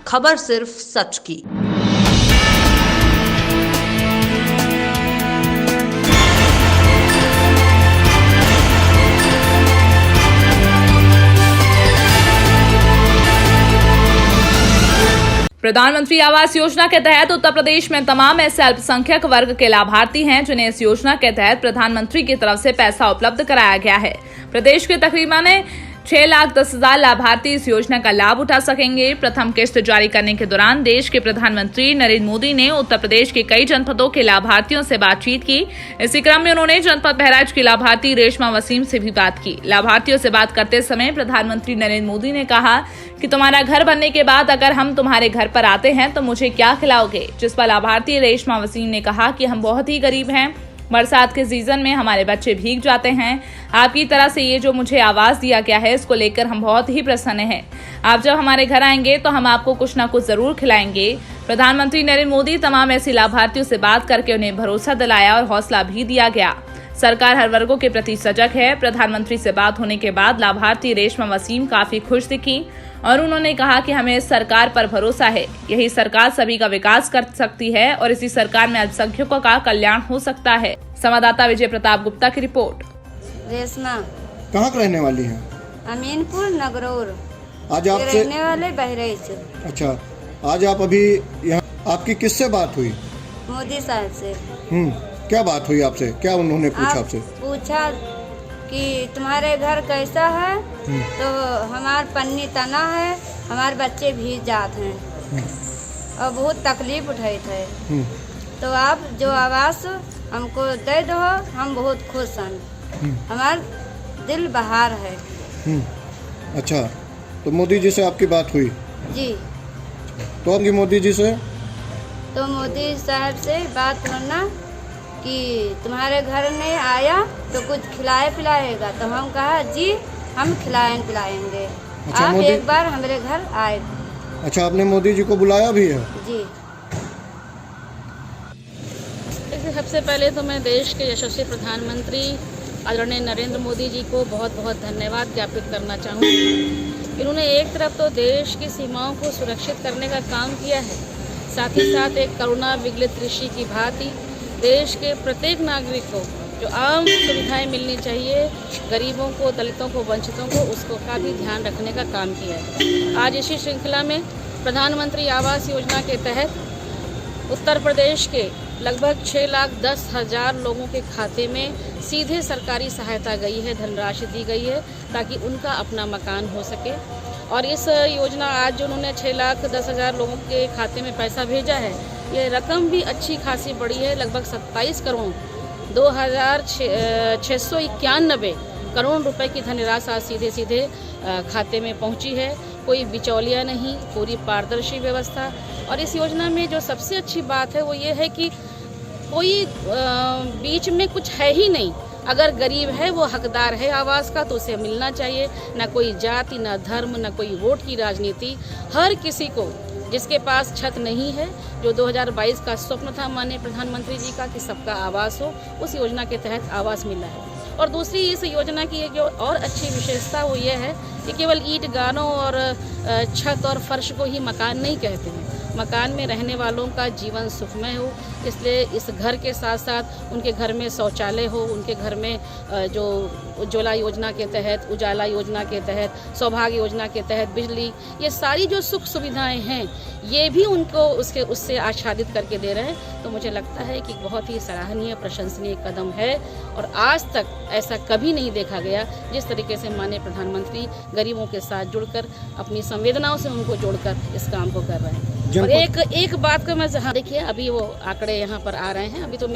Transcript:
खबर सिर्फ सच की। प्रधानमंत्री आवास योजना के तहत उत्तर प्रदेश में तमाम ऐसे अल्पसंख्यक वर्ग के लाभार्थी हैं जिन्हें इस योजना के तहत प्रधानमंत्री की तरफ से पैसा उपलब्ध कराया गया है। प्रदेश के तकरीबन 6,10,000 लाभार्थी इस योजना का लाभ उठा सकेंगे। प्रथम किस्त जारी करने के दौरान देश के प्रधानमंत्री नरेंद्र मोदी ने उत्तर प्रदेश के कई जनपदों के लाभार्थियों से बातचीत की। इसी क्रम में उन्होंने जनपद बहराइच की लाभार्थी रेशमा वसीम से भी बात की। लाभार्थियों से बात करते समय प्रधानमंत्री नरेंद्र मोदी ने कहा कि तुम्हारा घर बनने के बाद अगर हम तुम्हारे घर पर आते हैं तो मुझे क्या खिलाओगे, जिस पर लाभार्थी रेशमा वसीम ने कहा कि हम बहुत ही गरीब हैं, बरसात के सीजन में हमारे बच्चे भीग जाते हैं। आपकी तरह से ये जो मुझे आवास दिया गया है इसको लेकर हम बहुत ही प्रसन्न हैं। आप जब हमारे घर आएंगे तो हम आपको कुछ ना कुछ जरूर खिलाएंगे। प्रधानमंत्री नरेंद्र मोदी तमाम ऐसी लाभार्थियों से बात करके उन्हें भरोसा दिलाया और हौसला भी दिया गया। सरकार हर वर्गों के प्रति सजग है। प्रधानमंत्री से बात होने के बाद लाभार्थी रेशमा वसीम काफी खुश दिखी और उन्होंने कहा कि हमें इस सरकार पर भरोसा है। यही सरकार सभी का विकास कर सकती है और इसी सरकार में अल्पसंख्यकों का कल्याण हो सकता है। संवाददाता विजय प्रताप गुप्ता की रिपोर्ट। रेशमा कहाँ की रहने वाली हैं? अमीनपुर नगरोर। आज आपसे रहने वाले बहराइच। अच्छा, आज आप अभी यहाँ, आपकी किससे बात हुई? मोदी साहब से। क्या बात हुई आपसे? क्या उन्होंने पूछा आपसे? पूछा कि तुम्हारे घर कैसा है, तो हमार पन्नी तना है, हमारे बच्चे भीग जाते हैं और बहुत तकलीफ उठाए थे, तो आप जो आवास हमको दे दो, हम बहुत खुश हैं, हमार दिल बहार है। अच्छा, तो मोदी जी से आपकी बात हुई? जी। तो आपकी मोदी जी से? तो मोदी साहब से बात करना कि तुम्हारे घर में आया तो कुछ खिलाए पिलाएगा, तो हम कहा जी हम पिलाएंगे। अच्छा, आप एक बार हमारे घर आए। अच्छा, आपने मोदी जी को बुलाया भी है? जी। सबसे पहले तो मैं देश के यशस्वी प्रधानमंत्री आदरणीय नरेंद्र मोदी जी को बहुत बहुत धन्यवाद ज्ञापित करना चाहूँगी। इन्होंने एक तरफ तो देश की सीमाओं को सुरक्षित करने का काम किया है, साथ ही साथ एक करुणा विगलित ऋषि की भांति देश के प्रत्येक नागरिक को जो आम सुविधाएं मिलनी चाहिए, गरीबों को, दलितों को, वंचितों को, उसको का भी ध्यान रखने का काम किया है। आज इसी श्रृंखला में प्रधानमंत्री आवास योजना के तहत उत्तर प्रदेश के लगभग 6,10,000 लोगों के खाते में सीधे सरकारी सहायता गई है, धनराशि दी गई है ताकि उनका अपना मकान हो सके। और इस योजना आज जो उन्होंने 6,10,000 लोगों के खाते में पैसा भेजा है, ये रकम भी अच्छी खासी बड़ी है। लगभग 27 करोड़ 2,691 करोड़ रुपए की धनराशि आज सीधे सीधे खाते में पहुंची है। कोई बिचौलिया नहीं, पूरी पारदर्शी व्यवस्था। और इस योजना में जो सबसे अच्छी बात है वो ये है कि कोई बीच में कुछ है ही नहीं। अगर गरीब है वो हकदार है आवास का तो उसे मिलना चाहिए। ना कोई जाति, ना धर्म, ना कोई वोट की राजनीति। हर किसी को जिसके पास छत नहीं है, जो 2022 का स्वप्न था माननीय प्रधानमंत्री जी का कि सबका आवास हो, उस योजना के तहत आवास मिला है। और दूसरी इस योजना की एक जो और अच्छी विशेषता वो ये है कि केवल ईंट गारों और छत और फर्श को ही मकान नहीं कहते हैं। मकान में रहने वालों का जीवन सुखमय हो, इसलिए इस घर के साथ साथ उनके घर में शौचालय हो, उनके घर में जो उज्ज्वला योजना के तहत, उजाला योजना के तहत, सौभाग्य योजना के तहत बिजली, ये सारी जो सुख सुविधाएं हैं ये भी उनको उससे आच्छादित करके दे रहे हैं। तो मुझे लगता है कि बहुत ही सराहनीय, प्रशंसनीय कदम है और आज तक ऐसा कभी नहीं देखा गया जिस तरीके से माननीय प्रधानमंत्री गरीबों के साथ जुड़कर, अपनी संवेदनाओं से उनको जोड़कर इस काम को कर रहे हैं। और एक बात को मैं, देखिए अभी वो आंकड़े यहाँ पर आ रहे हैं, अभी तो